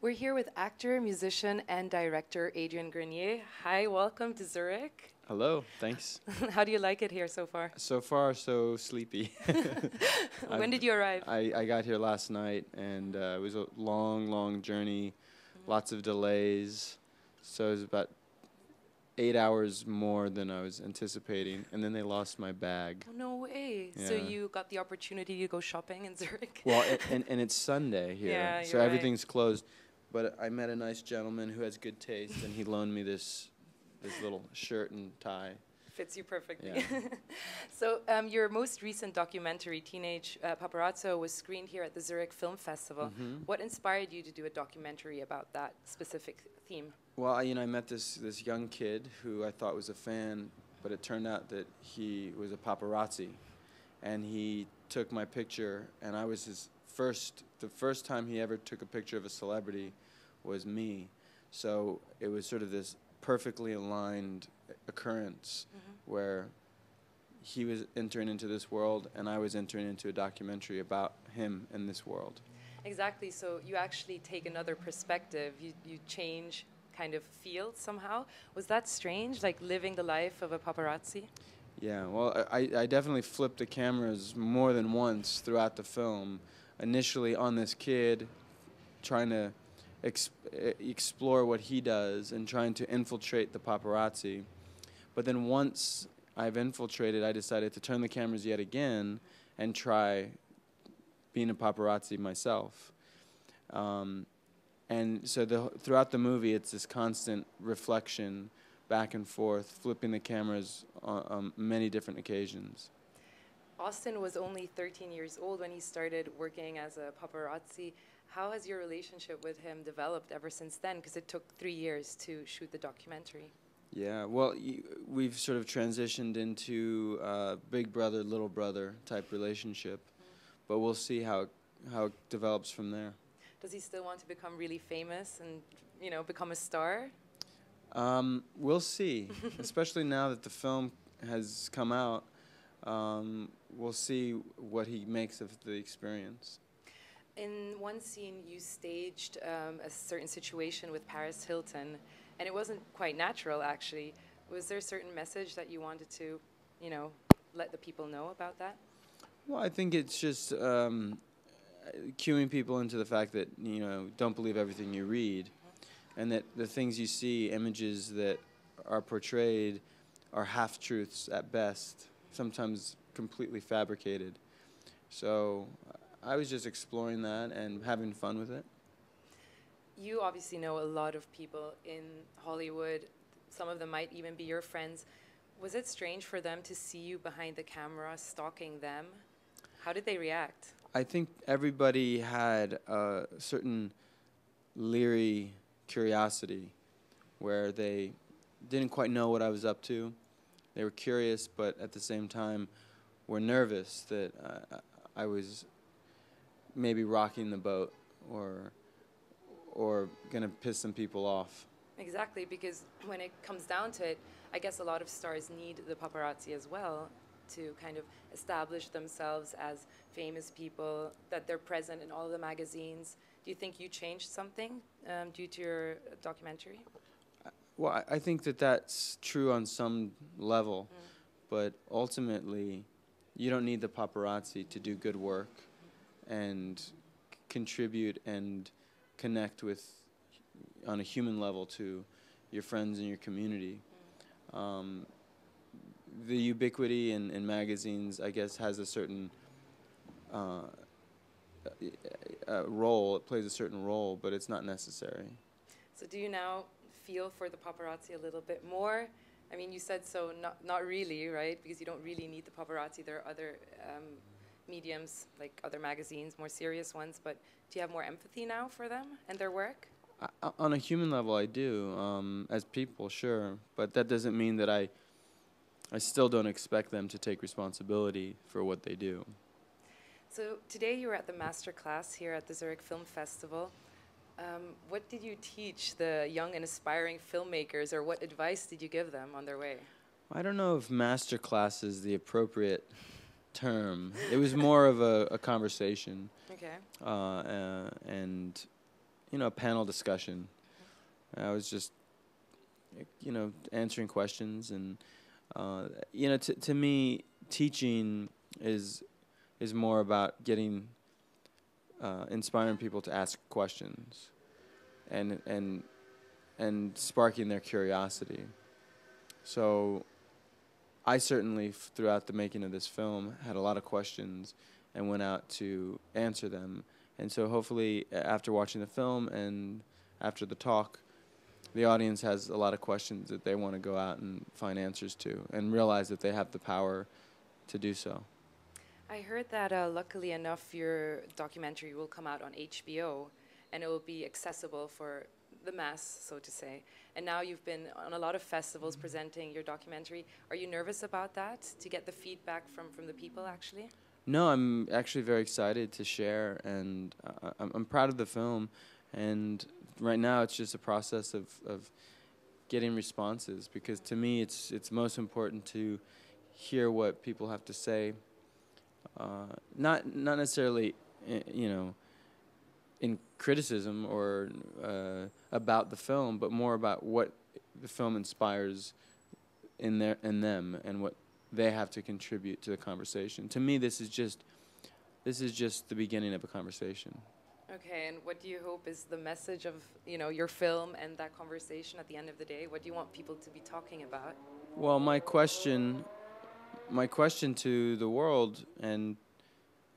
We're here with actor, musician, and director Adrian Grenier. Hi, welcome to Zurich. Hello, thanks. How do you like it here so far? So far, so sleepy. When did you arrive? I got here last night, and it was a long journey, lots of delays. So it was about 8 hours more than I was anticipating, and then they lost my bag. Oh, no way. Yeah. So you got the opportunity to go shopping in Zurich? Well, and it's Sunday here, Yeah, so you're everything's closed. But I met a nice gentleman who has good taste, and he loaned me this little shirt and tie. Fits you perfectly. Yeah. So your most recent documentary, Teenage Paparazzo, was screened here at the Zurich Film Festival. What inspired you to do a documentary about that specific theme? Well, I met this young kid who I thought was a fan, but it turned out that he was a paparazzi, and he took my picture, and I was the first time he ever took a picture of a celebrity was me. So it was sort of this perfectly aligned occurrence where he was entering into this world and I was entering into a documentary about him and this world. Exactly. So you actually take another perspective. You change kind of field somehow. Was that strange, like living the life of a paparazzi? Yeah, well, I definitely flipped the cameras more than once throughout the film. Initially on this kid, trying to explore what he does and trying to infiltrate the paparazzi. But then once I've infiltrated, I decided to turn the cameras yet again and try being a paparazzi myself. And so throughout the movie, it's this constant reflection, back and forth, flipping the cameras on many different occasions. Austin was only 13 years old when he started working as a paparazzi. How has your relationship with him developed ever since then? Because it took 3 years to shoot the documentary. Yeah, well, we've sort of transitioned into big brother, little brother type relationship, but we'll see how it develops from there. Does he still want to become really famous and, you know, become a star? We'll see, especially now that the film has come out. We'll see what he makes of the experience. In one scene, you staged a certain situation with Paris Hilton, and it wasn't quite natural, actually. Was there a certain message that you wanted to, you know, let the people know about that? Well, I think it's just cueing people into the fact that, you know, don't believe everything you read, and that the things you see, images that are portrayed, are half-truths at best, sometimes completely fabricated. So I was just exploring that and having fun with it. You obviously know a lot of people in Hollywood. Some of them might even be your friends. Was it strange for them to see you behind the camera stalking them? How did they react? I think everybody had a certain leery curiosity where they didn't quite know what I was up to. They were curious, but at the same time were nervous that I was maybe rocking the boat or going to piss some people off. Exactly, because when it comes down to it, I guess a lot of stars need the paparazzi as well to kind of establish themselves as famous people, that they're present in all the magazines. Do you think you changed something due to your documentary? Well, I think that that's true on some level, but ultimately, you don't need the paparazzi to do good work and contribute and connect with, on a human level, to your friends and your community. The ubiquity in magazines, I guess, has a certain role. It plays a certain role, but it's not necessary. So do you now feel for the paparazzi a little bit more? I mean, you said so, not really, right? Because you don't really need the paparazzi. There are other mediums, like other magazines, more serious ones. But do you have more empathy now for them and their work? On a human level, I do. As people, sure. But that doesn't mean that I still don't expect them to take responsibility for what they do. So today you were at the master class here at the Zurich Film Festival. What did you teach the young and aspiring filmmakers, or what advice did you give them on their way? I don't know if master class is the appropriate term. It was more of a conversation. Okay. And a panel discussion. I was just, answering questions, and to me, teaching is more about inspiring people to ask questions, and sparking their curiosity. So I certainly, throughout the making of this film, had a lot of questions and went out to answer them. And so hopefully after watching the film and after the talk, the audience has a lot of questions that they want to go out and find answers to and realize that they have the power to do so. I heard that luckily enough your documentary will come out on HBO and it will be accessible for the mass, so to say. And now you've been on a lot of festivals presenting your documentary. Are you nervous about that, to get the feedback from the people actually? No, I'm actually very excited to share, and I'm proud of the film. And right now it's just a process of getting responses, because to me it's most important to hear what people have to say, not necessarily in criticism or about the film, but more about what the film inspires in them and what they have to contribute to the conversation. To me, this is just the beginning of a conversation. Okay, and what do you hope is the message of your film and that conversation at the end of the day? What do you want people to be talking about? Well, my question to the world and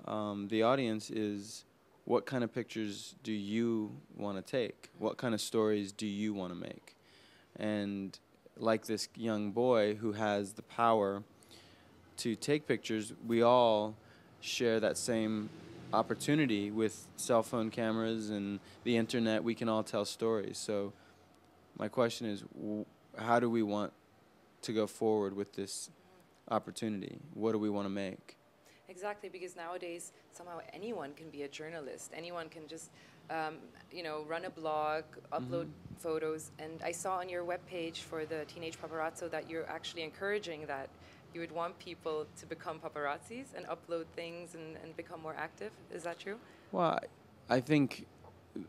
the audience is, what kind of pictures do you want to take? What kind of stories do you want to make? And like this young boy who has the power to take pictures, we all share that same opportunity with cell phone cameras and the internet. We can all tell stories. So my question is, how do we want to go forward with this opportunity? What do we want to make? Exactly, because nowadays somehow anyone can be a journalist. Anyone can just, run a blog, upload photos. And I saw on your webpage for the Teenage Paparazzo that you're actually encouraging that you would want people to become paparazzis and upload things and become more active. Is that true? Well, I think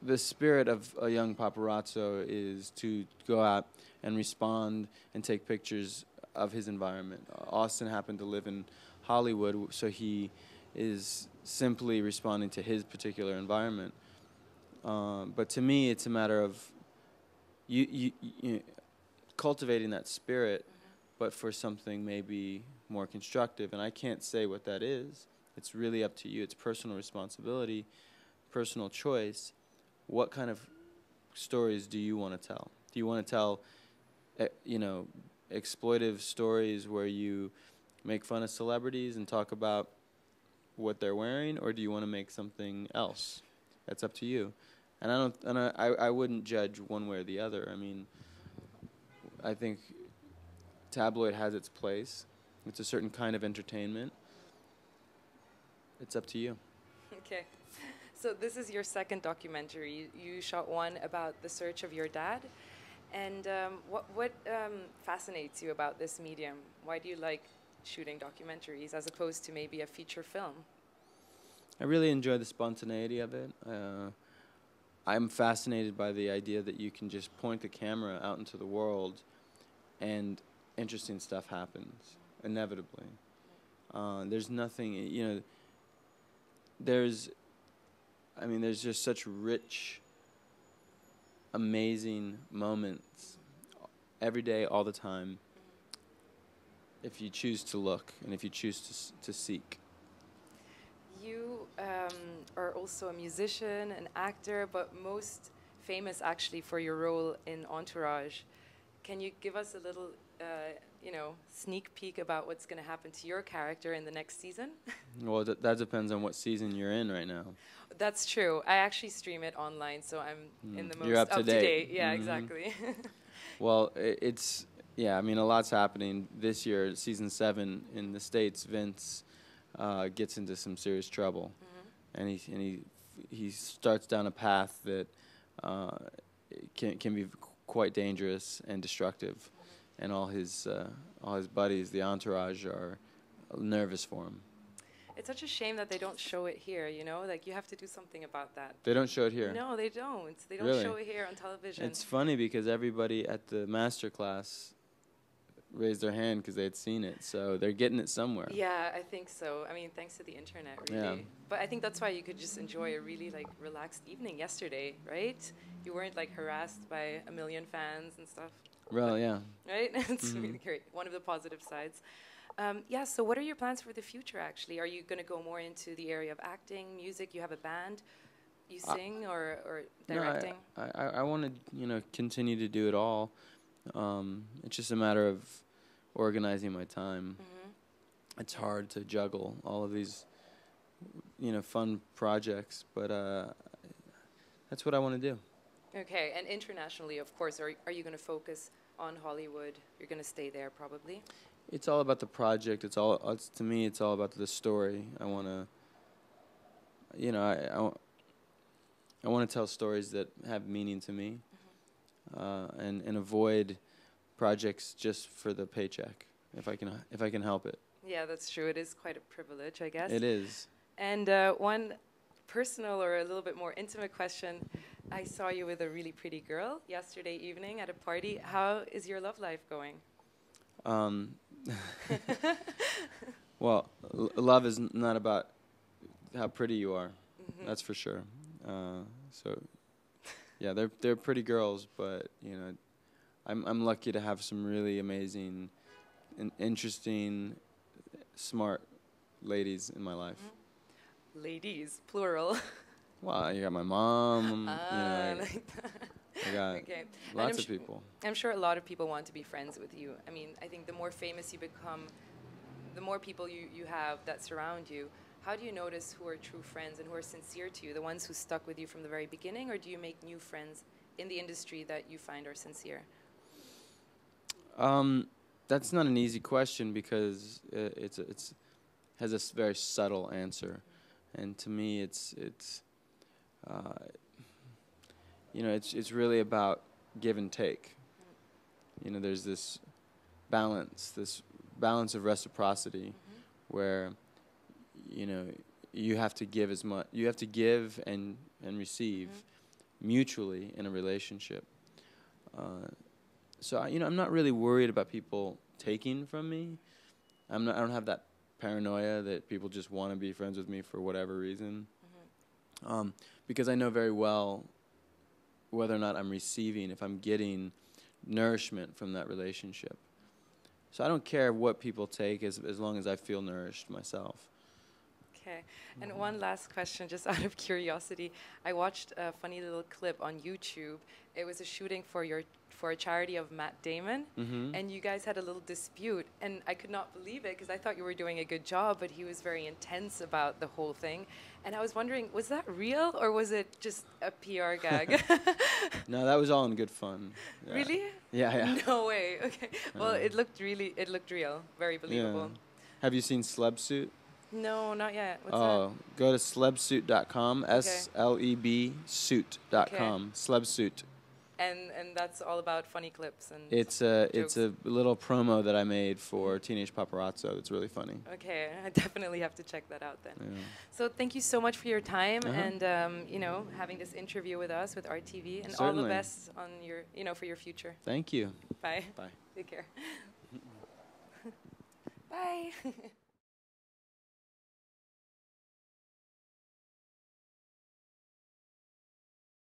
the spirit of a young paparazzo is to go out and respond and take pictures of his environment. Austin happened to live in Hollywood, so he is simply responding to his particular environment. But to me, it's a matter of you cultivating that spirit, but for something maybe more constructive. And I can't say what that is. It's really up to you. It's personal responsibility, personal choice. What kind of stories do you want to tell? Do you want to tell, exploitive stories where you make fun of celebrities and talk about what they're wearing, or do you want to make something else? That's up to you. And I wouldn't judge one way or the other. I mean, I think tabloid has its place. It's a certain kind of entertainment. It's up to you. Okay. So this is your second documentary. You shot one about the search of your dad. And what fascinates you about this medium? Why do you like shooting documentaries as opposed to maybe a feature film? I really enjoy the spontaneity of it. I'm fascinated by the idea that you can just point the camera out into the world and interesting stuff happens, inevitably. There's nothing, there's just such rich, amazing moments every day, all the time, if you choose to look and if you choose to seek. You are also a musician, an actor, but most famous actually for your role in Entourage. Can you give us a little, sneak peek about what's going to happen to your character in the next season? Well, that depends on what season you're in right now. That's true. I actually stream it online, so I'm in the most You're up to date. Yeah, exactly. Well, a lot's happening this year. Season 7 in the States, Vince gets into some serious trouble, and he starts down a path that can be quite dangerous and destructive, and all his buddies, the entourage, are nervous for him. It's such a shame that they don't show it here, you know? Like, you have to do something about that. They don't show it here? No, they don't. They don't Really? show it here on television. It's funny because everybody at the master class raised their hand because they had seen it, so they're getting it somewhere. Yeah, I think so. I mean, thanks to the internet, really. Yeah. But I think that's why you could just enjoy a really, like, relaxed evening yesterday, right? You weren't, like, harassed by a million fans and stuff. Well, yeah. Right? It's really great. One of the positive sides. Yeah, so what are your plans for the future, actually? Are you going to go more into the area of acting, music? You have a band? You sing or directing? No, I want to, you know, continue to do it all. It's just a matter of organizing my time. It's hard to juggle all of these, you know, fun projects, but that's what I want to do. Okay, and internationally, of course, are you going to focus on Hollywood? You're going to stay there, probably? It's all about the project. To me, it's all about the story. I want to, you know, I want to tell stories that have meaning to me, and avoid projects just for the paycheck, if I can help it. Yeah, that's true. It is quite a privilege, I guess. It is. And one personal or a little bit more intimate question. I saw you with a really pretty girl yesterday evening at a party. How is your love life going? Well, love is not about how pretty you are. That's for sure. So, yeah, they're pretty girls, but you know, I'm lucky to have some really amazing and interesting, smart ladies in my life. Ladies, plural. Well, you got my mom. You know, I got lots of people. I'm sure a lot of people want to be friends with you. I mean, I think the more famous you become, the more people you have that surround you. How do you notice who are true friends and who are sincere to you? The ones who stuck with you from the very beginning, or do you make new friends in the industry that you find are sincere? That's not an easy question because it has a very subtle answer, and to me, it's you know, it's really about give and take. You know, there's this balance of reciprocity, where, you know, you have to give as much. You have to give and receive mutually in a relationship. So you know, I'm not really worried about people taking from me. I don't have that paranoia that people just want to be friends with me for whatever reason. Because I know very well whether or not I'm receiving, if I'm getting nourishment from that relationship. So I don't care what people take as long as I feel nourished myself. Okay. And one last question, just out of curiosity. I watched a funny little clip on YouTube. It was a shooting for a charity of Matt Damon, and you guys had a little dispute, and I could not believe it because I thought you were doing a good job, but he was very intense about the whole thing. And I was wondering, was that real or was it just a PR gag? No, that was all in good fun. Yeah. Really? Yeah. No way. Okay. Well, it looked real, very believable. Yeah. Have you seen Slebsuit? No, not yet. What's that? Go to slebsuit.com, SLEB suit.com, Okay. Slebsuit. And that's all about funny clips and It's a little promo that I made for Teenage Paparazzo. It's really funny. Okay, I definitely have to check that out then. Yeah. So thank you so much for your time and you know, having this interview with us with Art-TV, and Certainly. all the best on your, you know, for your future. Thank you. Bye. Bye. Take care. Bye.